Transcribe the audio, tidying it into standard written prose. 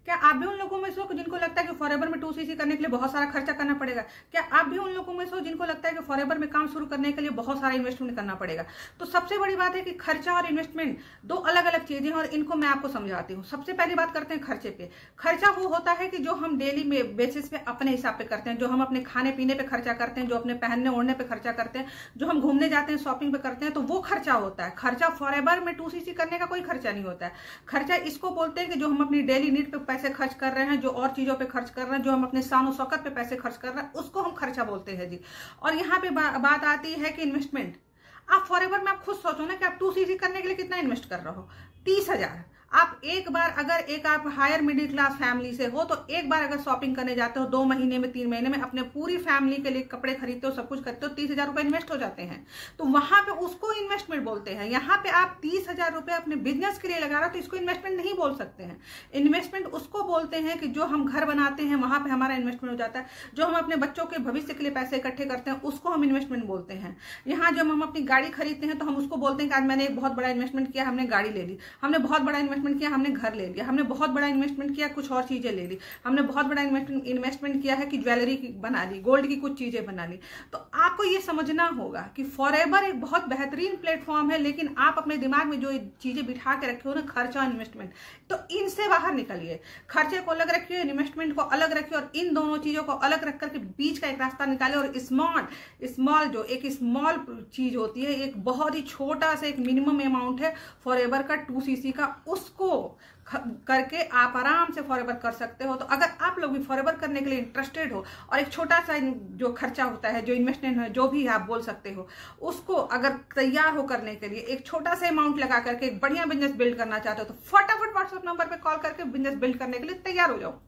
क्या आप भी उन लोगों में से हो जिनको लगता है कि फॉरएवर में 2cc करने के लिए बहुत सारा खर्चा करना पड़ेगा? क्या आप भी उन लोगों में से हो जिनको लगता है कि फॉरएवर में काम शुरू करने के लिए बहुत सारा इन्वेस्टमेंट करना पड़ेगा? तो सबसे बड़ी बात है कि खर्चा और इन्वेस्टमेंट दो अलग अलग चीजें हैं और इनको मैं आपको समझाती हूँ। सबसे पहली बात करते हैं खर्चे पे। खर्चा वो होता है कि जो हम डेली बेसिस पे अपने हिसाब पे करते हैं, जो हम अपने खाने पीने पे खर्चा करते हैं, जो अपने पहनने ओढ़ने पे खर्चा करते हैं, जो हम घूमने जाते हैं, शॉपिंग पे करते हैं, तो वो खर्चा होता है। खर्चा फॉरएवर में 2cc करने का कोई खर्चा नहीं होता है। खर्चा इसको बोलते हैं कि जो हम अपनी डेली नीड पे पैसे खर्च कर रहे हैं, जो और चीजों पे खर्च कर रहे हैं, जो हम अपने शान शौकत पे पैसे खर्च कर रहे हैं, उसको हम खर्चा बोलते हैं जी। और यहाँ पे बात आती है कि इन्वेस्टमेंट। आप फॉरएवर में आप खुद सोचो ना कि आप 2cc करने के लिए कितना इन्वेस्ट कर रहे हो। 30,000। आप एक बार अगर आप हायर मिडिल क्लास फैमिली से हो तो एक बार अगर शॉपिंग करने जाते हो 2 महीने में 3 महीने में अपने पूरी फैमिली के लिए कपड़े खरीदते हो, सब कुछ करते हो, 30,000 रुपए इन्वेस्ट हो जाते हैं। तो वहां पे उसको इन्वेस्टमेंट बोलते हैं। यहाँ पे आप 30,000 रुपए अपने बिजनेस के लिए लगा रहे हो तो इसको इन्वेस्टमेंट नहीं बोल सकते हैं। इन्वेस्टमेंट उसको बोलते हैं कि जो हम घर बनाते हैं वहां पे हमारा इन्वेस्टमेंट हो जाता है। जो हम अपने बच्चों के भविष्य के लिए पैसे इकट्ठे करते हैं उसको हम इन्वेस्टमेंट बोलते हैं। यहाँ जब हम अपनी गाड़ी खरीदते हैं तो हम उसको बोलते हैं कि आज मैंने एक बहुत बड़ा इन्वेस्टमेंट किया, हमने गाड़ी ले ली। हमने बहुत बड़ा इन्वेस्टमेंट किया, हमने घर ले लिया। हमने बहुत बड़ा इन्वेस्टमेंट किया, कुछ और चीजें ले ली। हमने बहुत बड़ा इन्वेस्टमेंट किया है कि ज्वेलरी बना ली, गोल्ड की कुछ चीजें बना ली। तो आपको ये समझना होगा कि फॉरएवर एक बहुत बेहतरीन प्लेटफॉर्म है, लेकिन आप अपने दिमाग में जो चीजें बिठा के रखे हो ना, खर्चा इन्वेस्टमेंट, तो इनसे बाहर निकलिए। खर्चे को अलग रखिए, इन्वेस्टमेंट को अलग रखिए और इन दोनों चीजों को अलग रख करके बीच का एक रास्ता निकाले। और स्मॉल जो एक स्मॉल चीज होती है, एक बहुत ही छोटा सा एक मिनिमम अमाउंट है फॉरएवर का 2cc का, उसको करके आप आराम से फॉरएवर कर सकते हो। तो अगर आप लोग भी फॉरएवर करने के लिए इंटरेस्टेड हो और एक छोटा सा जो खर्चा होता है, जो इन्वेस्टमेंट है, जो भी आप बोल सकते हो, उसको अगर तैयार हो करने के लिए एक छोटा सा अमाउंट लगा करके एक बढ़िया बिजनेस बिल्ड करना चाहते हो तो फटाफट व्हाट्सएप नंबर पे कॉल करके बिजनेस बिल्ड करने के लिए तैयार हो जाओ।